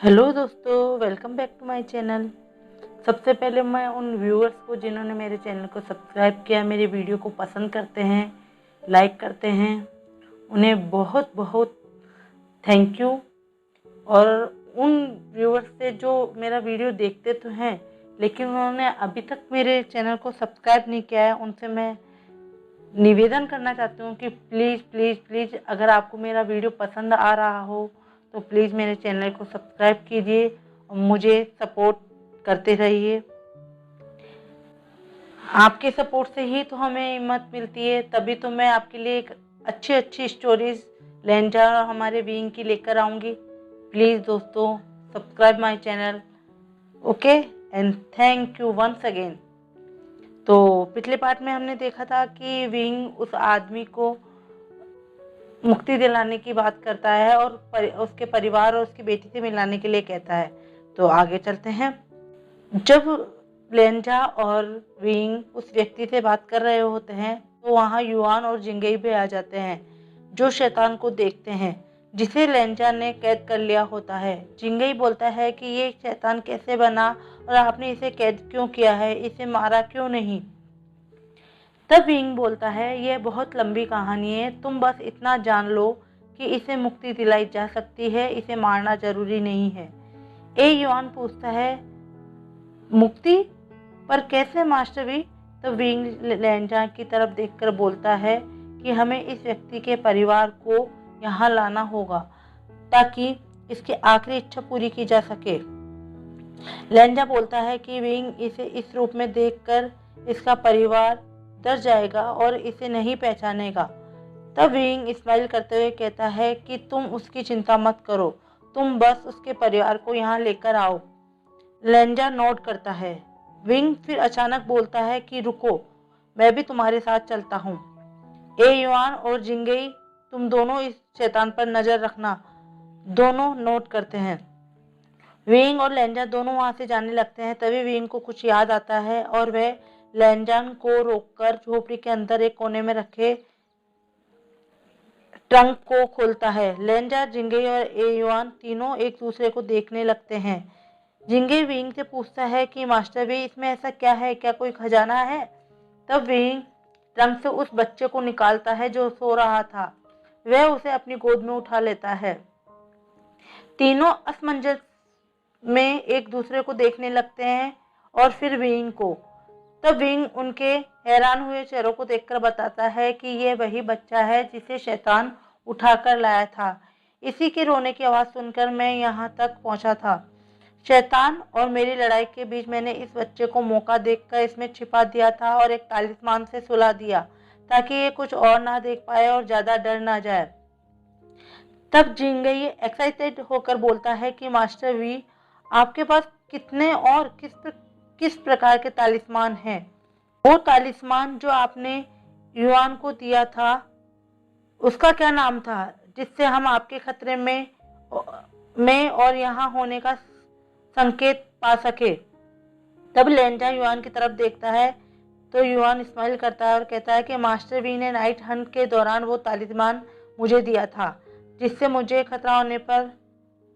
Hello दोस्तों, welcome back to my channel. सबसे पहले मैं उन व्यूअर्स को जिन्होंने मेरे चैनल को सब्सक्राइब किया, मेरे वीडियो को पसंद करते हैं, लाइक करते हैं, उन्हें बहुत बहुत थैंक यू। और उन व्यूअर्स से जो मेरा वीडियो देखते तो हैं लेकिन उन्होंने अभी तक मेरे चैनल को सब्सक्राइब नहीं किया है, उनसे मैं निवेदन करना चाहती हूँ कि प्लीज़ प्लीज़ प्लीज़ अगर आपको मेरा वीडियो पसंद आ रहा हो तो प्लीज़ मेरे चैनल को सब्सक्राइब कीजिए और मुझे सपोर्ट करते रहिए। आपके सपोर्ट से ही तो हमें हिम्मत मिलती है, तभी तो मैं आपके लिए एक अच्छी अच्छी स्टोरीज लेंजा और हमारे बीइंग की लेकर आऊँगी। प्लीज़ दोस्तों, subscribe my channel, okay, and thank you once again. तो पिछले पार्ट में हमने देखा था कि विंग उस आदमी को मुक्ति दिलाने की बात करता है और उसके परिवार और उसकी बेटी से मिलाने के लिए कहता है। तो आगे चलते हैं। जब लेंजा और विंग उस व्यक्ति से बात कर रहे होते हैं तो वहाँ युआन और जिंगई भी आ जाते हैं, जो शैतान को देखते हैं जिसे लेंजा ने कैद कर लिया होता है। जिंगई बोलता है कि ये शैतान कैसे बना और आपने इसे कैद क्यों किया है, इसे मारा क्यों नहीं। तब विंग बोलता है, यह बहुत लंबी कहानी है, तुम बस इतना जान लो कि इसे मुक्ति दिलाई जा सकती है, इसे मारना जरूरी नहीं है। ए युआन पूछता है, मुक्ति पर कैसे मास्टर वी? तब विंग लेंजा की तरफ देखकर बोलता है कि हमें इस व्यक्ति के परिवार को यहाँ लाना होगा ताकि इसकी आखिरी इच्छा पूरी की जा सके। लेंजा बोलता है कि विंग इसे इस रूप में देखकर इसका परिवार डर जाएगा और इसे नहीं पहचानेगा। तब विंग स्माइल करते हुए कहता है कि तुम उसकी चिंता मत करो, तुम बस उसके परिवार को यहाँ लेकर आओ। लेंजा नोट करता है। विंग फिर अचानक बोलता है कि रुको, मैं भी तुम्हारे साथ चलता हूँ। ए युआन और जिंगई, तुम दोनों इस शैतान पर नजर रखना। दोनों नोट करते हैं। विंग और लेंजा दोनों वहां से जाने लगते हैं। तभी विंग को कुछ याद आता है और वह लेंजान को रोककर झोपड़ी के अंदर एक कोने में रखे ट्रंक को खोलता है। लेंजा, जिंगई और एयुआन तीनों एक दूसरे को देखने लगते हैं। जिंगई विंग से पूछता है कि मास्टर वी, इसमें ऐसा क्या है, क्या कोई खजाना है? तब विंग ट्रंक से उस बच्चे को निकालता है जो सो रहा था। वह उसे अपनी गोद में उठा लेता है। तीनों असमंजस में एक दूसरे को देखने लगते हैं और फिर विंग को। तब विंग उनके हैरान हुए चेहरों को देखकर बताता है कि यह वही बच्चा है जिसे शैतान उठाकर लाया था। इसी के रोने की आवाज़ सुनकर मैं यहाँ तक पहुँचा था। शैतान और मेरी लड़ाई के बीच मैंने इस बच्चे को मौका देखकर इसमें छिपा दिया था और एक तालिस्मान से सुला दिया ताकि ये कुछ और ना देख पाए और ज़्यादा डर ना जाए। तब जिंगई एक्साइटेड होकर बोलता है कि मास्टर वी, आपके पास कितने और किस प्रकार के तालिस्मान हैं? वो तालिस्मान जो आपने युआन को दिया था, उसका क्या नाम था, जिससे हम आपके खतरे में और यहाँ होने का संकेत पा सके? तब लेंजा युआन की तरफ देखता है तो युआन स्माइल करता है और कहता है कि मास्टर वी ने नाइट हंट के दौरान वो तालिस्मान मुझे दिया था, जिससे मुझे खतरा होने पर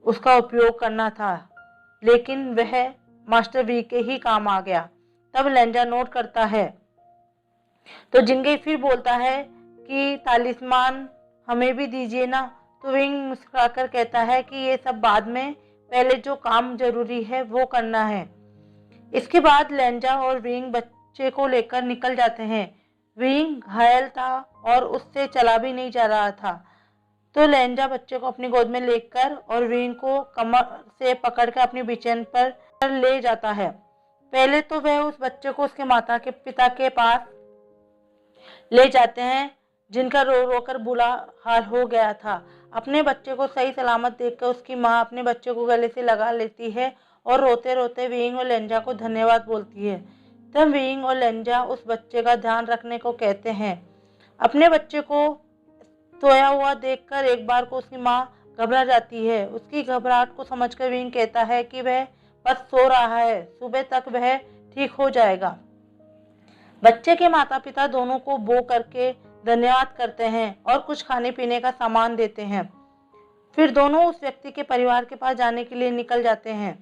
उसका उपयोग करना था, लेकिन वह मास्टर वी के ही काम आ गया। तब लेंजा नोट करता है। तो जिंगई फिर बोलता है कि तालिस्मान हमें भी दीजिए ना। तो विंग मुस्कुराकर कहता है कि ये सब बाद में, पहले जो काम जरूरी है वो करना है। इसके बाद लेंजा और विंग बच्चे को लेकर निकल जाते हैं। विंग घायल था और उससे चला भी नहीं जा रहा था, तो लेंजा बच्चे को अपनी गोद में लेकर और विंग को कमर से पकड़कर अपनी बिछैन पर ले जाता है। पहले तो वह उस बच्चे को उसके माता के पिता के पास ले जाते हैं, जिनका रो रो कर बुरा हाल हो गया था। अपने बच्चे को सही सलामत देखकर उसकी माँ अपने बच्चे को गले से लगा लेती है और रोते रोते विंग और लेंजा को धन्यवाद बोलती है। तब विंग और लेंजा उस बच्चे का ध्यान रखने को कहते हैं। अपने बच्चे को सोया हुआ देखकर एक बार को उसकी माँ घबरा जाती है। उसकी घबराहट को समझकर विंग कहता है कि वह बस सो रहा है, सुबह तक वह ठीक हो जाएगा। बच्चे के माता पिता दोनों को बो करके धन्यवाद करते हैं और कुछ खाने पीने का सामान देते हैं। फिर दोनों उस व्यक्ति के परिवार के पास जाने के लिए निकल जाते हैं।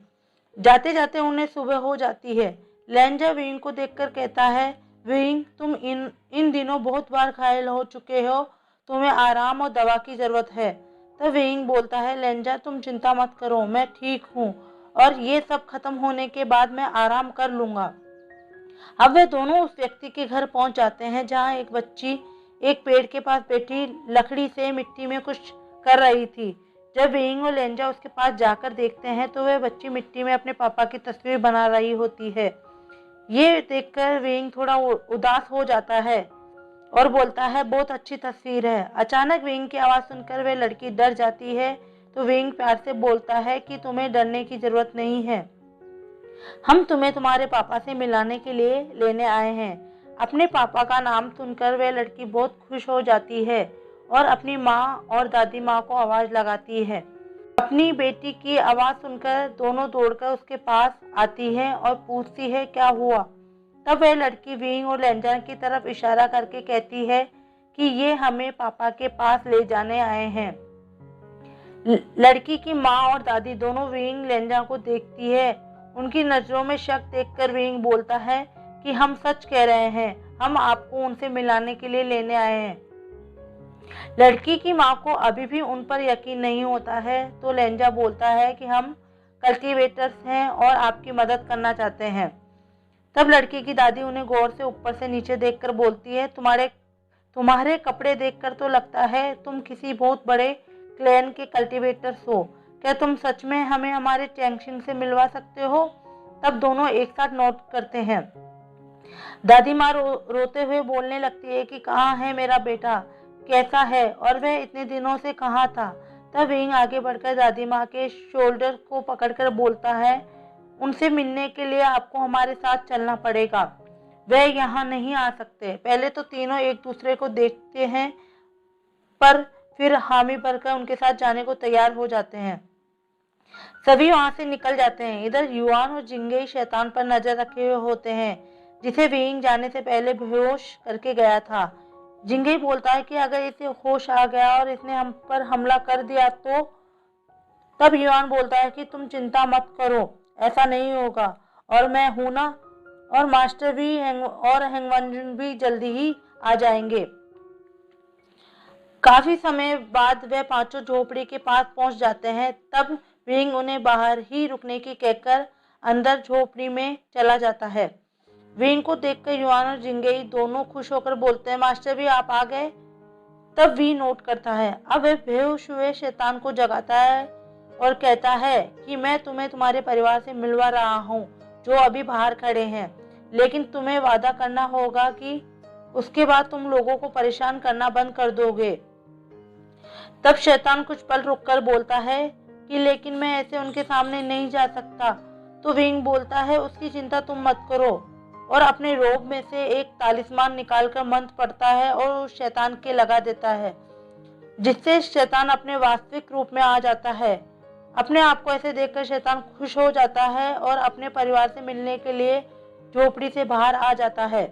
जाते जाते उन्हें सुबह हो जाती है। लेंजा विंग को देखकर कहता है, विंग तुम इन दिनों बहुत बार घायल हो चुके हो, तुम्हें आराम और दवा की जरूरत है। तब विंग बोलता है, लेंजा तुम चिंता मत करो, मैं ठीक हूँ और ये सब खत्म होने के बाद मैं आराम कर लूंगा। अब वे दोनों उस व्यक्ति के घर पहुंच जाते हैं जहाँ एक बच्ची एक पेड़ के पास बैठी लकड़ी से मिट्टी में कुछ कर रही थी। जब विंग और लेंजा उसके पास जाकर देखते हैं तो वह बच्ची मिट्टी में अपने पापा की तस्वीर बना रही होती है। ये देखकर विंग थोड़ा उदास हो जाता है और बोलता है, बहुत अच्छी तस्वीर है। अचानक विंग की आवाज़ सुनकर वह लड़की डर जाती है तो विंग प्यार से बोलता है कि तुम्हें डरने की जरूरत नहीं है, हम तुम्हें तुम्हारे पापा से मिलाने के लिए लेने आए हैं। अपने पापा का नाम सुनकर वह लड़की बहुत खुश हो जाती है और अपनी माँ और दादी माँ को आवाज़ लगाती है। अपनी बेटी की आवाज़ सुनकर दोनों दौड़कर उसके पास आती है और पूछती है, क्या हुआ? तब वह लड़की विंग और लेंजा की तरफ इशारा करके कहती है कि ये हमें पापा के पास ले जाने आए हैं। लड़की की माँ और दादी दोनों विंग लेंजा को देखती है। उनकी नजरों में शक देखकर विंग बोलता है कि हम सच कह रहे हैं, हम आपको उनसे मिलाने के लिए लेने आए हैं। लड़की की माँ को अभी भी उन पर यकीन नहीं होता है तो लेंजा बोलता है कि हम कल्टीवेटर्स हैं और आपकी मदद करना चाहते हैं। तब लड़की की दादी उन्हें गौर से ऊपर से नीचे देखकर बोलती है, तुम्हारे कपड़े देखकर तो लगता है तुम किसी बहुत बड़े क्लैन के कल्टीवेटर्स हो। क्या तुम सच में हमें हमारे चैंगशिंग से मिलवा सकते हो? तब दोनों एक साथ नोट करते हैं। दादी माँ रोते हुए बोलने लगती है कि कहाँ है मेरा बेटा, कैसा है और वह इतने दिनों से कहाँ था? तब विंग आगे बढ़कर दादी माँ के शोल्डर को पकड़कर बोलता है, उनसे मिलने के लिए आपको हमारे साथ चलना पड़ेगा, वह यहाँ नहीं आ सकते। पहले तो तीनों एक दूसरे को देखते हैं पर फिर हामी भरकर उनके साथ जाने को तैयार हो जाते हैं। सभी वहां से निकल जाते हैं। इधर युआन और जिंगेई शैतान पर नजर रखे हुए होते हैं जिसे विंग जाने से पहले बेहोश करके गया था। जिंगेई बोलता है कि अगर इसे होश आ गया और इसने हम पर हमला कर दिया तो? तब युआन बोलता है कि तुम चिंता मत करो, ऐसा नहीं होगा और मैं हूं ना, और मास्टर भी और हेंगवंजुन भी जल्दी ही आ जाएंगे। काफी समय बाद वे पांचों झोपड़ी के पास पहुंच जाते हैं। तब विंग उन्हें बाहर ही रुकने की कहकर अंदर झोपड़ी में चला जाता है। विंग को देखकर युआन और जिंगेई दोनों खुश होकर बोलते हैं, मास्टर भी आप आ गए। तब वी नोट करता है। अब वह बेहोश हुए शैतान को जगाता है और कहता है कि मैं तुम्हें तुम्हारे परिवार से मिलवा रहा हूँ जो अभी बाहर खड़े हैं, लेकिन तुम्हें वादा करना होगा कि उसके बाद तुम लोगों को परेशान करना बंद कर दोगे। तब शैतान कुछ पल रुककर बोलता है कि लेकिन मैं ऐसे उनके सामने नहीं जा सकता। तो विंग बोलता है, उसकी चिंता तुम मत करो, और अपने रोब में से एक तालिस्मान निकालकर मंत्र पढ़ता है और उस शैतान के लगा देता है, जिससे शैतान अपने वास्तविक रूप में आ जाता है। अपने आप को ऐसे देखकर शैतान खुश हो जाता है और अपने परिवार से मिलने के लिए झोपड़ी से बाहर आ जाता है।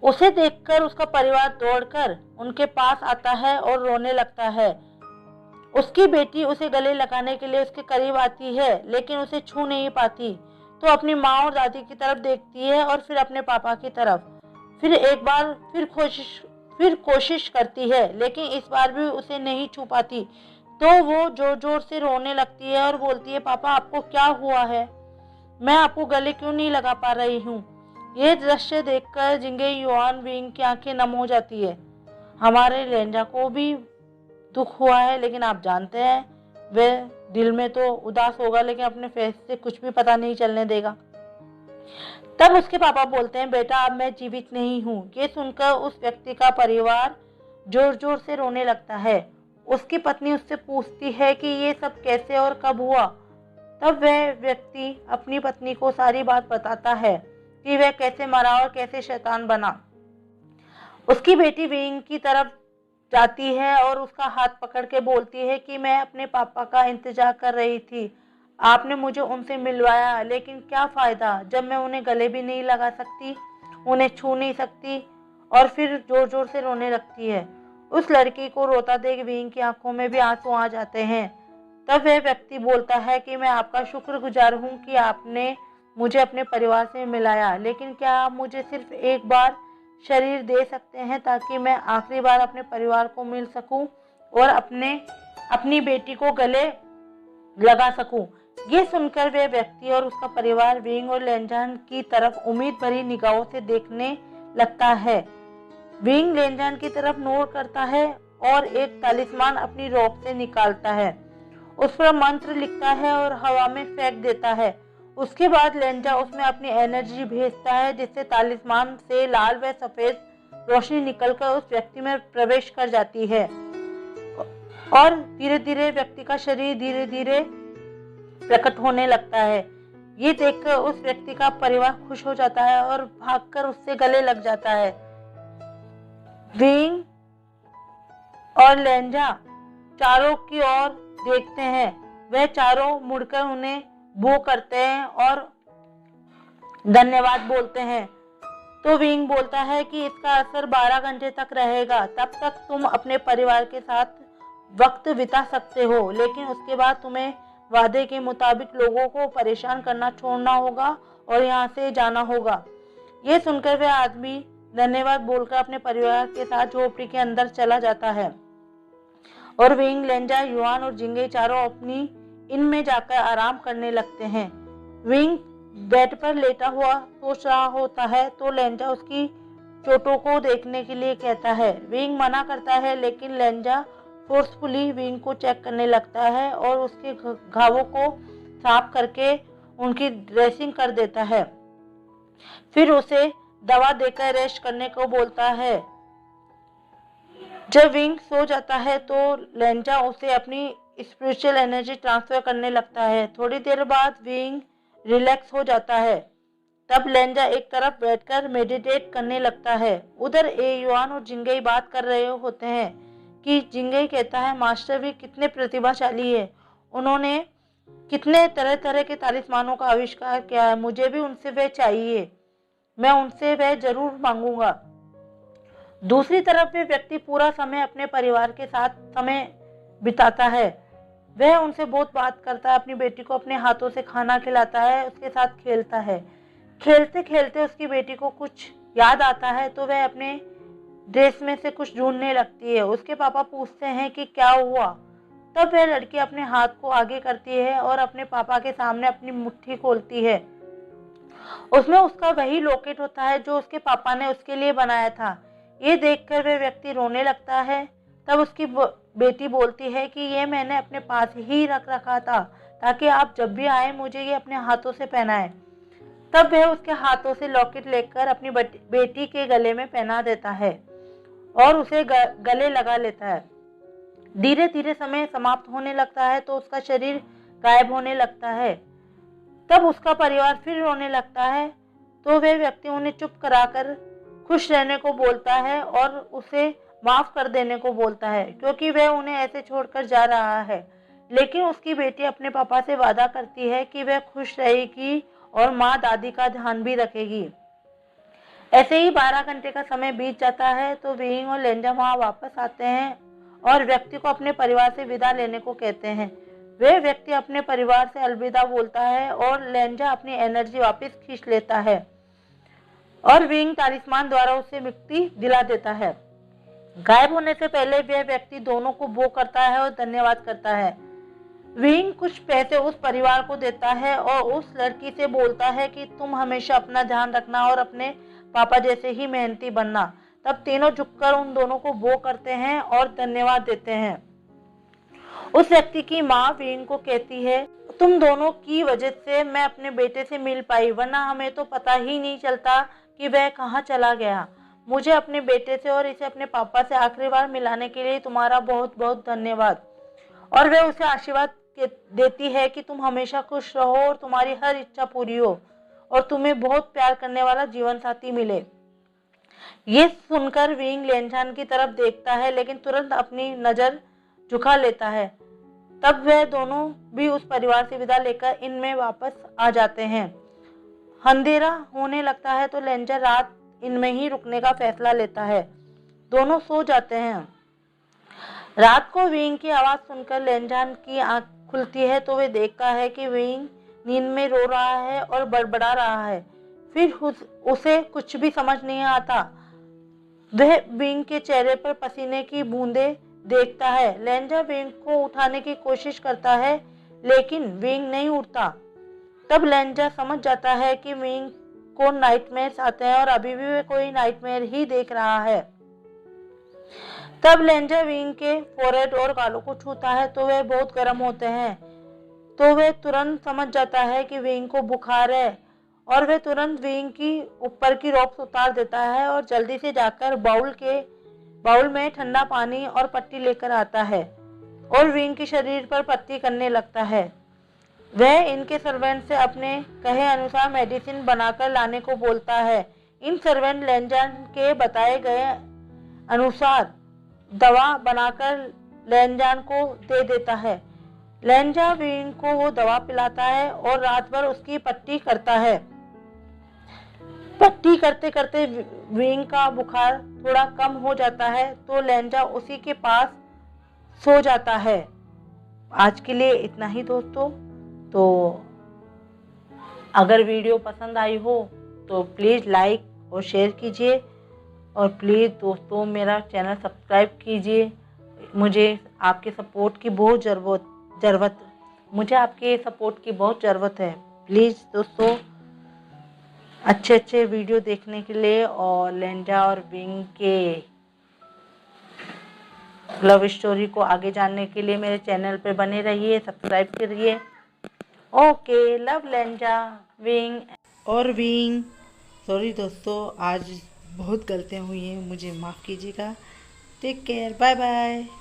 उसे देखकर उसका परिवार दौड़कर उनके पास आता है और रोने लगता है। उसकी बेटी उसे गले लगाने के लिए उसके करीब आती है लेकिन उसे छू नहीं पाती, तो अपनी माँ और दादी की तरफ देखती है और फिर अपने पापा की तरफ। फिर एक बार फिर कोशिश करती है लेकिन इस बार भी उसे नहीं छू पाती, तो वो जोर जोर से रोने लगती है और बोलती है, पापा आपको क्या हुआ है? मैं आपको गले क्यों नहीं लगा पा रही हूँ? ये दृश्य देखकर जिंगे युआन विंग की आंखें नम हो जाती है। हमारे लेंजा को भी दुख हुआ है, लेकिन आप जानते हैं वह दिल में तो उदास होगा लेकिन अपने फेस से कुछ भी पता नहीं चलने देगा। तब उसके पापा बोलते हैं, बेटा अब मैं जीवित नहीं हूँ। ये सुनकर उस व्यक्ति का परिवार जोर जोर से रोने लगता है। उसकी पत्नी उससे पूछती है कि ये सब कैसे और कब हुआ। तब वह व्यक्ति अपनी पत्नी को सारी बात बताता है कि वह कैसे मरा और कैसे शैतान बना। उसकी बेटी विंग की तरफ जाती है और उसका हाथ पकड़ के बोलती है कि मैं अपने पापा का इंतजार कर रही थी, आपने मुझे उनसे मिलवाया, लेकिन क्या फायदा जब मैं उन्हें गले भी नहीं लगा सकती, उन्हें छू नहीं सकती। और फिर जोर जोर से रोने लगती है। उस लड़की को रोता देख विंग की आंखों में भी आंसू आ जाते हैं। तब वह व्यक्ति बोलता है कि मैं आपका शुक्रगुजार हूँ कि आपने मुझे अपने परिवार से मिलाया, लेकिन क्या आप मुझे सिर्फ एक बार शरीर दे सकते हैं ताकि मैं आखिरी बार अपने परिवार को मिल सकूं और अपनी बेटी को गले लगा सकूं। ये सुनकर वह व्यक्ति और उसका परिवार विंग और लेंजान की तरफ उम्मीद भरी निगाहों से देखने लगता है। विंग लेंजान की तरफ नोट करता है और एक तालिस्मान अपनी रोब से निकालता है, उस पर मंत्र लिखता है और हवा में फेंक देता है। उसके बाद लेंजा उसमें अपनी एनर्जी भेजता है, जिससे तालिस्मान से लाल व सफेद रोशनी निकलकर उस व्यक्ति में प्रवेश कर जाती है और धीरे धीरे व्यक्ति का शरीर धीरे धीरे प्रकट होने लगता है। ये देखकर उस व्यक्ति का परिवार खुश हो जाता है और भागकर उससे गले लग जाता है। विंग और लेंजा चारों की ओर देखते हैं। वह चारों मुड़कर उन्हें बो करते हैं और धन्यवाद बोलते हैं। तो विंग बोलता है कि इसका असर 12 घंटे तक रहेगा, तब तक तुम अपने परिवार के साथ वक्त बिता सकते हो, लेकिन उसके बाद तुम्हें वादे के मुताबिक लोगों को परेशान करना छोड़ना होगा और यहाँ से जाना होगा। ये सुनकर वह आदमी धन्यवाद बोलकर अपने परिवार के साथ झोपड़ी के अंदर चला जाता है और विंग, लेंजा, युआन और जिंगे चारों अपनी इनमें जाकर आराम करने लगते हैं। विंग बेड पर लेटा हुआ सोच रहा होता है तो लेंजा उसकी चोटों को देखने के लिए कहता है। विंग मना करता है, लेकिन लेंजा फोर्सफुली विंग को चेक करने लगता है और उसके घावों को साफ करके उनकी ड्रेसिंग कर देता है। फिर उसे दवा देकर रेस्ट करने को बोलता है। जब विंग सो जाता है तो लेंजा उसे अपनी स्पिरिचुअल एनर्जी ट्रांसफर करने लगता है। थोड़ी देर बाद विंग रिलैक्स हो जाता है। तब लेंजा एक तरफ बैठकर मेडिटेट करने लगता है। उधर युआन और जिंगई बात कर रहे होते हैं कि जिंगई कहता है, मास्टर भी कितने प्रतिभाशाली है, उन्होंने कितने तरह तरह के तालिस्मानों का आविष्कार किया है, मुझे भी उनसे वह चाहिए, मैं उनसे वह जरूर मांगूंगा। दूसरी तरफ वे व्यक्ति पूरा समय अपने परिवार के साथ समय बिताता है। वह उनसे बहुत बात करता है, अपनी बेटी को अपने हाथों से खाना खिलाता है, उसके साथ खेलता है। खेलते खेलते उसकी बेटी को कुछ याद आता है तो वह अपने ड्रेस में से कुछ ढूंढने लगती है। उसके पापा पूछते हैं कि क्या हुआ। तब वह लड़की अपने हाथ को आगे करती है और अपने पापा के सामने अपनी मुट्ठी खोलती है। उसमें उसका वही लॉकेट होता है जो उसके पापा ने उसके लिए बनाया था। ये देखकर वह व्यक्ति रोने लगता है। तब उसकी बेटी बोलती है कि ये मैंने अपने पास ही रख रखा था ताकि आप जब भी आए मुझे ये अपने हाथों से पहनाए। तब वह उसके हाथों से लॉकेट लेकर अपनी बेटी के गले में पहना देता है और उसे गले लगा लेता है। धीरे धीरे समय समाप्त होने लगता है तो उसका शरीर गायब होने लगता है। तब उसका परिवार फिर रोने लगता है तो वह व्यक्ति उन्हें चुप कराकर खुश रहने को बोलता है और उसे माफ कर देने को बोलता है, क्योंकि वह उन्हें ऐसे छोड़कर जा रहा है। लेकिन उसकी बेटी अपने पापा से वादा करती है कि वह खुश रहेगी और माँ दादी का ध्यान भी रखेगी। ऐसे ही 12 घंटे का समय बीत जाता है तो विंग और लेंजा वहाँ वापस आते हैं और व्यक्ति को अपने परिवार से विदा लेने को कहते हैं। वह व्यक्ति अपने परिवार से अलविदा बोलता है और लेंजा अपनी एनर्जी वापस खींच लेता है और विंग तालिस्मान द्वारा उसे मुक्ति दिला देता है। गायब होने से पहले वह व्यक्ति दोनों को बो करता है और धन्यवाद करता है। विंग कुछ पैसे उस परिवार को देता है और उस लड़की से बोलता है कि तुम हमेशा अपना ध्यान रखना और अपने पापा जैसे ही मेहनती बनना। तब तीनों झुककर उन दोनों को बो करते हैं और धन्यवाद देते हैं। उस व्यक्ति की माँ विंग को कहती है, तुम दोनों की वजह से मैं अपने बेटे से मिल पाई, वरना हमें तो पता ही नहीं चलता कि वह कहाँ चला गया। मुझे अपने बेटे से और इसे अपने पापा से आखिरी बार मिलाने के लिए तुम्हारा बहुत बहुत धन्यवाद। और वह उसे आशीर्वाद देती है कि तुम हमेशा खुश रहो और तुम्हारी हर इच्छा पूरी हो और तुम्हें बहुत प्यार करने वाला जीवन साथी मिले। ये सुनकर विंग लेंजान की तरफ देखता है, लेकिन तुरंत अपनी नजर झुका लेता है। तब वह दोनों भी उस परिवार से विदा लेकर इनमें वापस आ जाते हैं। अंधेरा होने लगता है तो लेंजा रात इनमें ही रुकने का फैसला लेता है। दोनों सो जाते हैं। रात को विंग की आवाज़ सुनकर लेनजान की आंख खुलती है तो वे देखता है कि विंग नींद में रो रहा है और बड़बड़ा रहा है। फिर उसे कुछ भी समझ नहीं आता। वह विंग के चेहरे पर पसीने की बूंदें देखता है। लेंजा विंग को उठाने की कोशिश करता है लेकिन विंग नहीं उठता। तब लेंजा समझ जाता है कि विंग को नाइटमेयर्स आते हैं और अभी भी वह कोई नाइटमेयर ही देख रहा है। तब लेंजा विंग के फोरहेड और गालों को छूता है तो वे बहुत गर्म होते हैं। तो वह तुरंत समझ जाता है कि विंग को बुखार है और वह तुरंत विंग की ऊपर की रोप्स उतार देता है और जल्दी से जाकर बाउल में ठंडा पानी और पट्टी लेकर आता है और विंग के शरीर पर पट्टी करने लगता है। वह इनके सर्वेंट से अपने कहे अनुसार मेडिसिन बनाकर लाने को बोलता है। इन सर्वेंट लेंजान के बताए गए अनुसार दवा बनाकर लेंजान को दे देता है। लेंजा विंग को वो दवा पिलाता है और रात भर उसकी पट्टी करता है। पट्टी करते करते विंग का बुखार थोड़ा कम हो जाता है तो लेंजा उसी के पास सो जाता है। आज के लिए इतना ही दोस्तों। तो अगर वीडियो पसंद आई हो तो प्लीज़ लाइक और शेयर कीजिए और प्लीज़ दोस्तों मेरा चैनल सब्सक्राइब कीजिए। मुझे आपके सपोर्ट की बहुत ज़रूरत है। प्लीज़ दोस्तों अच्छे वीडियो देखने के लिए और लेंजा और विंग के लव स्टोरी को आगे जानने के लिए मेरे चैनल पे बने रहिए, सब्सक्राइब करिए। ओके, लव लेंजा विंग। सॉरी दोस्तों, आज बहुत गलतियाँ हुई हैं, मुझे माफ़ कीजिएगा। Take care, bye bye.